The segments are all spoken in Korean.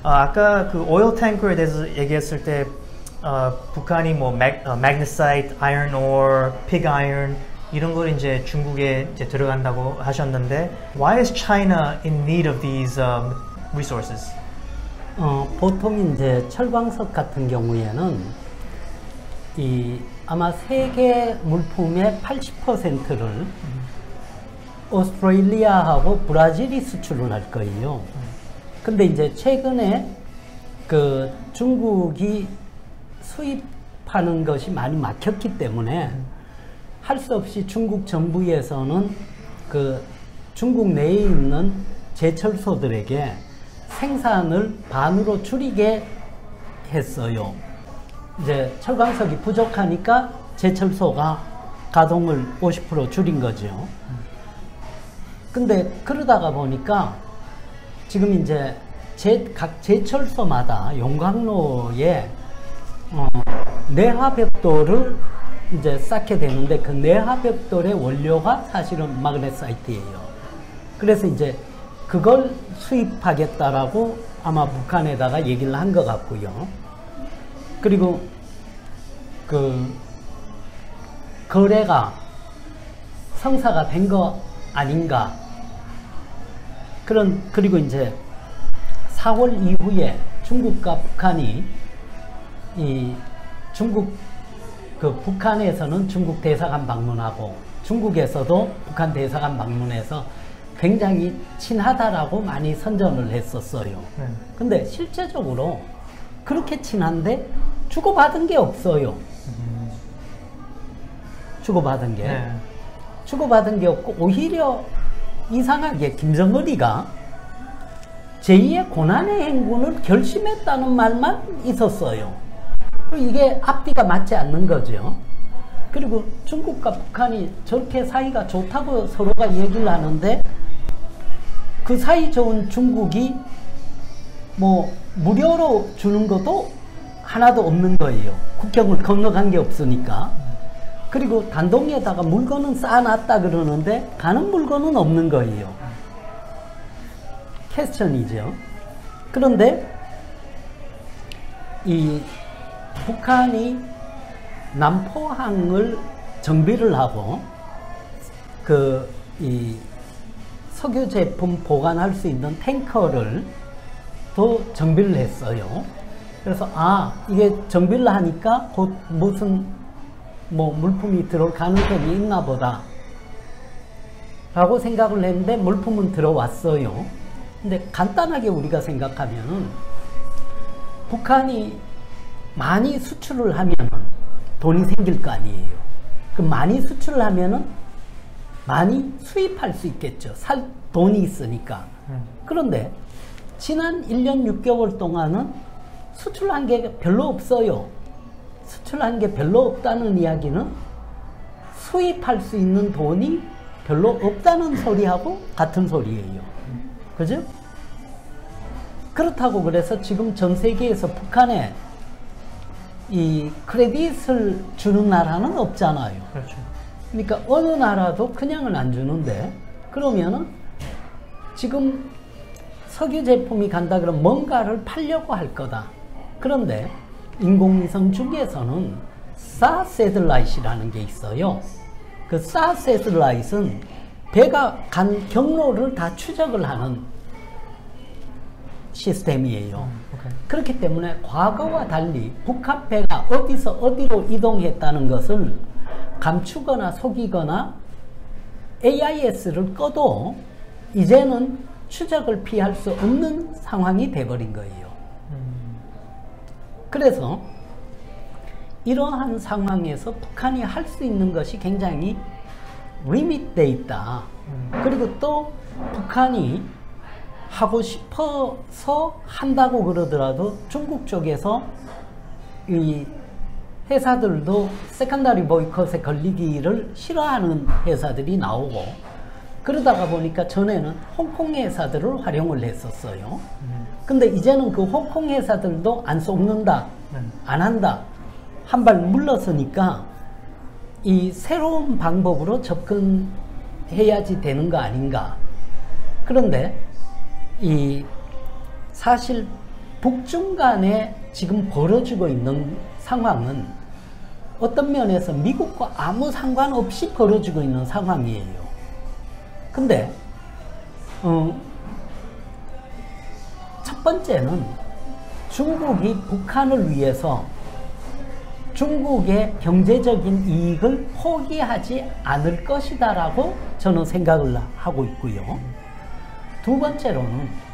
아까 그 오일 탱커에 대해서 얘기했을 때 북한이 뭐 magnesite, iron ore, pig iron 이런 걸 이제 중국에 이제 들어간다고 하셨는데 why is China in need of these resources? 보통 이제 철광석 같은 경우에는 아마 세계 물품의 80%를 오스트레일리아하고 브라질이 수출을 할 거예요. 근데 이제 최근에 그 중국이 수입하는 것이 많이 막혔기 때문에 할 수 없이 중국 정부에서는 그 중국 내에 있는 제철소들에게 생산을 반으로 줄이게 했어요. 이제 철광석이 부족하니까 제철소가 가동을 50% 줄인 거죠. 근데 그러다가 보니까 지금 이제 각 제철소마다 용광로에 내화벽돌을 이제 쌓게 되는데 그 내화벽돌의 원료가 사실은 마그네사이트예요. 그래서 이제 그걸 수입하겠다라고 아마 북한에다가 얘기를 한 것 같고요. 그리고 그 거래가 성사가 된 거 아닌가. 그리고 이제 4월 이후에 중국과 북한이 북한에서는 중국 대사관 방문하고 중국에서도 북한 대사관 방문해서 굉장히 친하다라고 많이 선전을 했었어요. 근데 실제적으로 그렇게 친한데 주고받은 게 없어요. 주고받은 게 없고 오히려 이상하게 김정은이가 제2의 고난의 행군을 결심했다는 말만 있었어요. 이게 앞뒤가 맞지 않는 거죠. 그리고 중국과 북한이 저렇게 사이가 좋다고 서로가 얘기를 하는데 그 사이 좋은 중국이 뭐 무료로 주는 것도 하나도 없는 거예요. 국경을 건너간 게 없으니까. 그리고 단동에다가 물건은 쌓아놨다 그러는데 가는 물건은 없는 거예요. 퀘스천이죠. 그런데 이 북한이 남포항을 정비를 하고 이 석유 제품 보관할 수 있는 탱커를 또 정비를 했어요. 그래서 이게 정비를 하니까 곧 무슨 물품이 들어올 가능성이 있나 보다 라고 생각을 했는데 물품은 들어왔어요. 근데 간단하게 우리가 생각하면은 북한이 많이 수출을 하면은 돈이 생길 거 아니에요. 그럼 많이 수출을 하면은 많이 수입할 수 있겠죠. 살 돈이 있으니까. 그런데 지난 1년 6개월 동안은 수출한 게 별로 없어요. 수출한 게 별로 없다는 이야기는 수입할 수 있는 돈이 별로 없다는 소리하고 같은 소리예요. 그죠? 그렇다고 그래서 지금 전 세계에서 북한에 이 크레딧을 주는 나라는 없잖아요. 그렇죠. 그러니까 어느 나라도 그냥은 안 주는데 그러면은 지금 석유 제품이 간다 그러면 뭔가를 팔려고 할 거다. 그런데 인공위성 중에서는 사 세틀라이트라는 게 있어요. 그 사 세틀라이트는 배가 간 경로를 다 추적을 하는 시스템이에요. 그렇기 때문에 과거와 달리 북한 배가 어디서 어디로 이동했다는 것을 감추거나 속이거나 AIS를 꺼도 이제는 추적을 피할 수 없는 상황이 돼버린 거예요. 그래서 이러한 상황에서 북한이 할 수 있는 것이 굉장히 리밋되어 있다. 그리고 또 북한이 하고 싶어서 한다고 그러더라도 중국 쪽에서 이 회사들도 세컨더리 보이콧에 걸리기를 싫어하는 회사들이 나오고 그러다가 보니까 전에는 홍콩 회사들을 활용을 했었어요. 근데 이제는 그 홍콩 회사들도 안 쏘는다, 안 한다, 한 발 물러서니까 이 새로운 방법으로 접근해야지 되는 거 아닌가. 그런데 이 사실 북중 간에 지금 벌어지고 있는 상황은 어떤 면에서 미국과 아무 상관없이 벌어지고 있는 상황이에요. 근데 첫 번째는 중국이 북한을 위해서 중국의 경제적인 이익을 포기하지 않을 것이다라고 저는 생각을 하고 있고요. 두 번째로는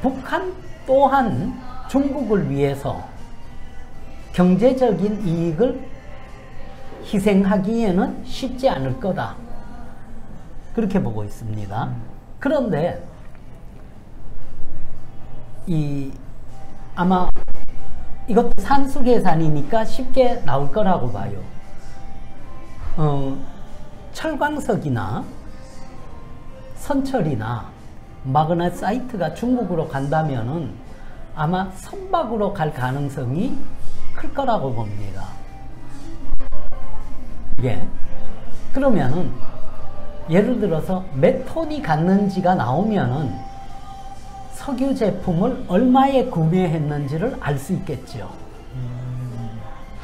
북한 또한 중국을 위해서 경제적인 이익을 희생하기에는 쉽지 않을 거다. 그렇게 보고 있습니다. 그런데 아마 이것도 산수 계산이니까 쉽게 나올 거라고 봐요. 철광석이나 선철이나 마그네사이트가 중국으로 간다면은 아마 선박으로 갈 가능성이 클 거라고 봅니다. 예. 그러면은 예를 들어서 몇 톤이 갔는지가 나오면은 석유 제품을 얼마에 구매했는지를 알 수 있겠죠.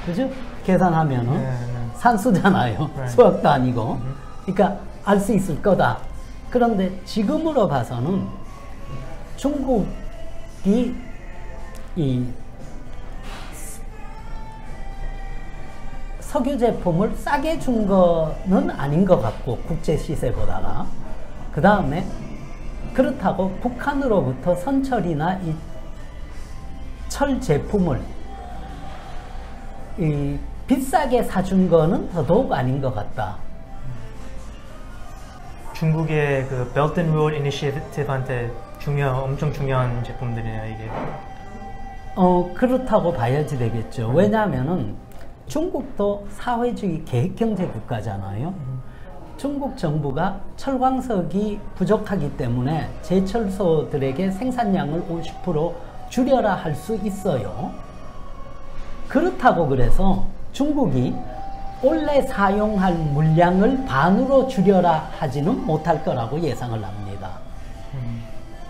그죠? 계산하면은 산수잖아요. 수학도 아니고. 그러니까 알 수 있을 거다. 그런데 지금으로 봐서는 중국이 이 석유 제품을 싸게 준 거는 아닌 것 같고, 국제 시세보다가. 그 다음에 그렇다고 북한으로부터 선철이나 이 철 제품을 비싸게 사준 거는 더더욱 아닌 것 같다. 중국의 그 Belt and Road Initiative한테 엄청 중요한 제품들이에요, 이게. 그렇다고 봐야지 되겠죠. 왜냐하면은 중국도 사회주의 계획경제 국가잖아요. 중국 정부가 철광석이 부족하기 때문에 제철소들에게 생산량을 50% 줄여라 할 수 있어요. 그렇다고 그래서 중국이 원래 사용할 물량을 반으로 줄여라 하지는 못할 거라고 예상을 합니다.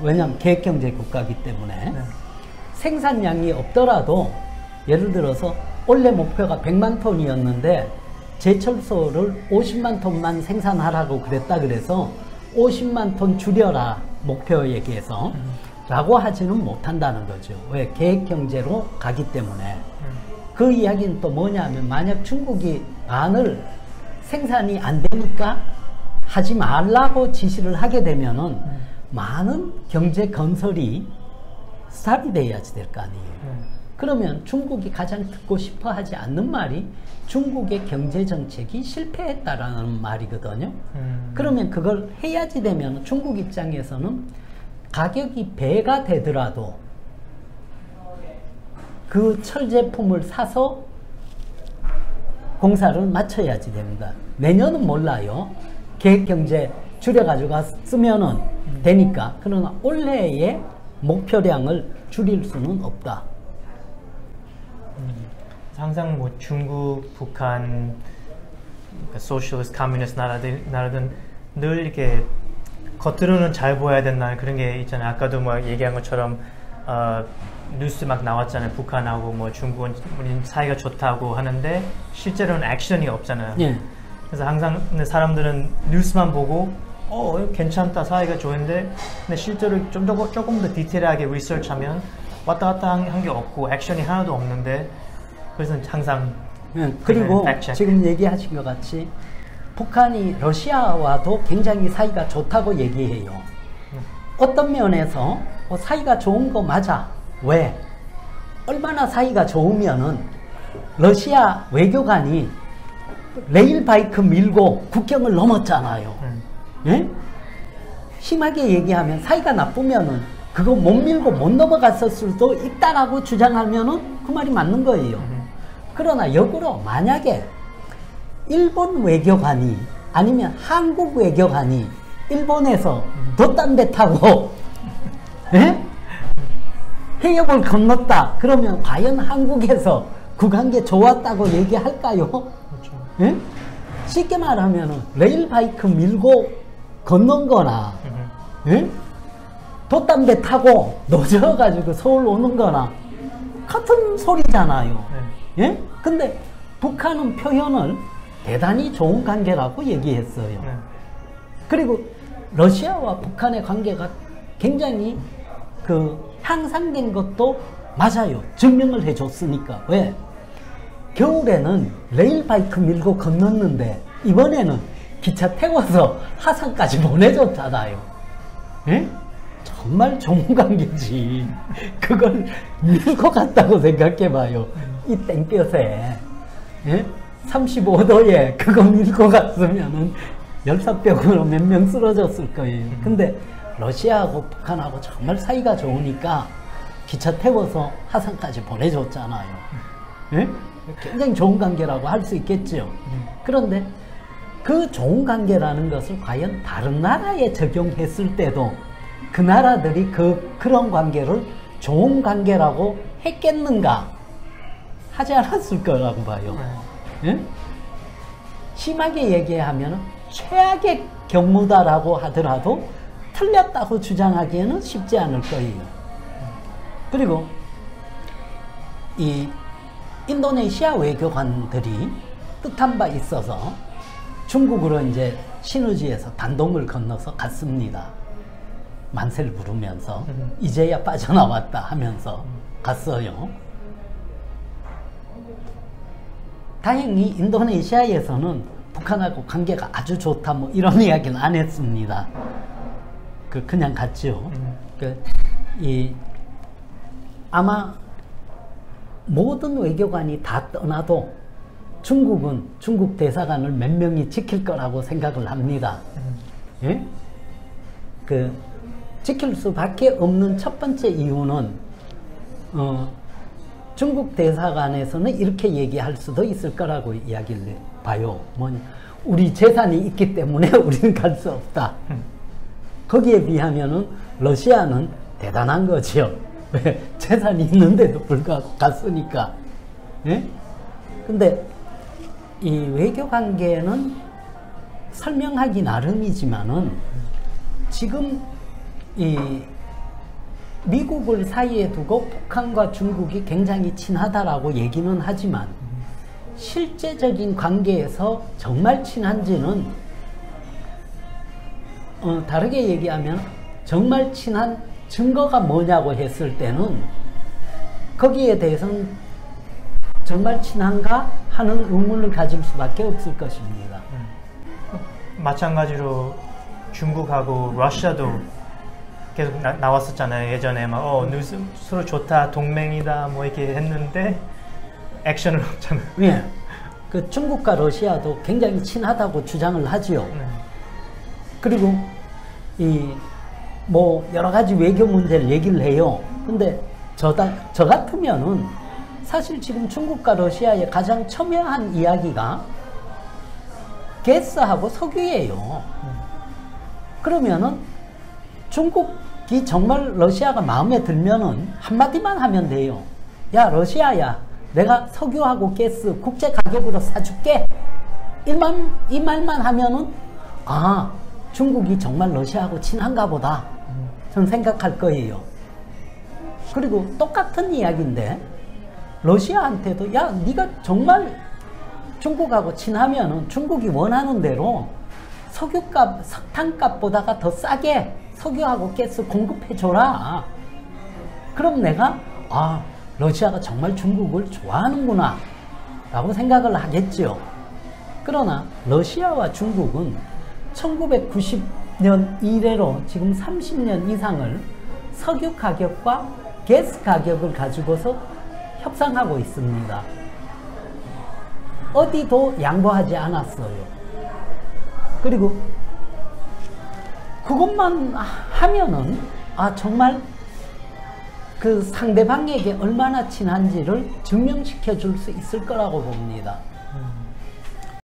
왜냐하면 계획경제 국가이기 때문에. 생산량이 없더라도 예를 들어서 원래 목표가 100만 톤이었는데 제철소를 50만 톤만 생산하라고 그랬다 그래서 50만 톤 줄여라 목표에 비해서 라고 하지는 못한다는 거죠. 왜? 계획경제로 가기 때문에. 그 이야기는 또 뭐냐면, 만약 중국이 반을 생산이 안 되니까 하지 말라고 지시를 하게 되면은 많은 경제 건설이 스탑이 돼야지 될 거 아니에요. 그러면 중국이 가장 듣고 싶어 하지 않는 말이 중국의 경제 정책이 실패했다라는 말이거든요. 그러면 그걸 해야지 되면 중국 입장에서는 가격이 배가 되더라도 그 철 제품을 사서 공사를 마쳐야지 됩니다. 내년은 몰라요. 계획경제 줄여가지고 쓰면은 되니까. 그러나 올해의 목표량을 줄일 수는 없다. 항상 뭐 중국, 북한, 소셜리스트, 커뮤니스트 나라든 늘 이렇게 겉으로는 잘 보여야 된다는 그런 게 있잖아요. 아까도 뭐 얘기한 것처럼 뉴스 막 나왔잖아요. 북한하고 뭐 중국은 사이가 좋다고 하는데 실제로는 액션이 없잖아요. 예. 그래서 항상 사람들은 뉴스만 보고 괜찮다, 사이가 좋은데, 근데 실제로 조금 더 디테일하게 리서치하면 왔다 갔다 한 게 없고 액션이 하나도 없는데, 그래서 항상 그리고 지금 얘기하신 것 같이 북한이 러시아와도 굉장히 사이가 좋다고 얘기해요. 어떤 면에서 사이가 좋은 거 맞아. 왜? 얼마나 사이가 좋으면은 러시아 외교관이 레일바이크 밀고 국경을 넘었잖아요. 예? 심하게 얘기하면 사이가 나쁘면은 그거 못 밀고 못 넘어갔을 수도 있다라고 주장하면은 그 말이 맞는 거예요. 그러나 역으로 만약에 일본 외교관이 아니면 한국 외교관이 일본에서 돛담 배 타고 예? 해협을 건넜다. 그러면 과연 한국에서 그 관계 좋았다고 얘기할까요? 그렇죠. 예? 쉽게 말하면 레일바이크 밀고 건넌 거나 예? 돛담배 타고 노져가지고 서울 오는 거나 같은 소리잖아요. 예? 근데 북한은 표현을 대단히 좋은 관계라고 얘기했어요. 그리고 러시아와 북한의 관계가 굉장히 향상된 것도 맞아요. 증명을 해줬으니까. 왜? 겨울에는 레일바이크 밀고 건넜는데 이번에는 기차 태워서 하산까지 보내줬잖아요. 예? 정말 좋은 관계지. 그걸 밀고 갔다고 생각해봐요. 이 땡볕에. 예? 35도에 그거 밀고 갔으면은 열사병으로 몇 명 쓰러졌을 거예요. 근데 러시아하고 북한하고 정말 사이가 좋으니까 기차 태워서 하산까지 보내줬잖아요. 예? 굉장히 좋은 관계라고 할 수 있겠죠. 그런데 그 좋은 관계라는 것을 과연 다른 나라에 적용했을 때도 그 나라들이 그런 관계를 좋은 관계라고 했겠는가? 하지 않았을 거라고 봐요. 예? 심하게 얘기하면 최악의 경우다라고 하더라도 틀렸다고 주장하기에는 쉽지 않을 거예요. 그리고 이 인도네시아 외교관들이 뜻한 바 있어서 중국으로 이제 신우지에서 단동을 건너서 갔습니다. 만세를 부르면서 이제야 빠져나왔다 하면서 갔어요. 다행히 인도네시아에서는 북한하고 관계가 아주 좋다 뭐 이런 이야기는 안 했습니다. 그냥 갔죠. 아마 모든 외교관이 다 떠나도 중국은 중국 대사관을 몇 명이 지킬 거라고 생각을 합니다. 예? 지킬 수밖에 없는 첫 번째 이유는 중국 대사관에서는 이렇게 얘기할 수도 있을 거라고 이야기를 봐요. 우리 재산이 있기 때문에 우리는 갈 수 없다. 거기에 비하면은 러시아는 대단한 거죠. 왜? 재산이 있는데도 불구하고 갔으니까. 예? 근데 이 외교 관계는 설명하기 나름이지만은 지금 이 미국을 사이에 두고 북한과 중국이 굉장히 친하다라고 얘기는 하지만 실제적인 관계에서 정말 친한지는 다르게 얘기하면 정말 친한 증거가 뭐냐고 했을 때는 거기에 대해서는 정말 친한가 하는 의문을 가질 수밖에 없을 것입니다. 마찬가지로 중국하고 러시아도 계속 나왔었잖아요. 예전에 막 서로 좋다, 동맹이다 뭐 이렇게 했는데 액션을 없잖아요. 예. 중국과 러시아도 굉장히 친하다고 주장을 하지요. 그리고 여러 가지 외교 문제를 얘기를 해요. 근데 저 같으면은 사실 지금 중국과 러시아의 가장 첨예한 이야기가 가스하고 석유예요. 그러면은 중국이 정말 러시아가 마음에 들면은 한마디만 하면 돼요. 야, 러시아야, 내가 석유하고 가스 국제 가격으로 사줄게. 이 말만 하면은 중국이 정말 러시아하고 친한가 보다. 저는 생각할 거예요. 그리고 똑같은 이야기인데 러시아한테도 야, 네가 정말 중국하고 친하면은 중국이 원하는 대로 석유값, 석탄값보다가 더 싸게 석유하고 가스 공급해줘라. 그럼 내가 러시아가 정말 중국을 좋아하는구나 라고 생각을 하겠죠. 그러나 러시아와 중국은 1990년 이래로 지금 30년 이상을 석유 가격과 가스 가격을 가지고서 협상하고 있습니다. 어디도 양보하지 않았어요. 그리고 그것만 하면은 정말 그 상대방에게 얼마나 친한지를 증명시켜 줄 수 있을 거라고 봅니다.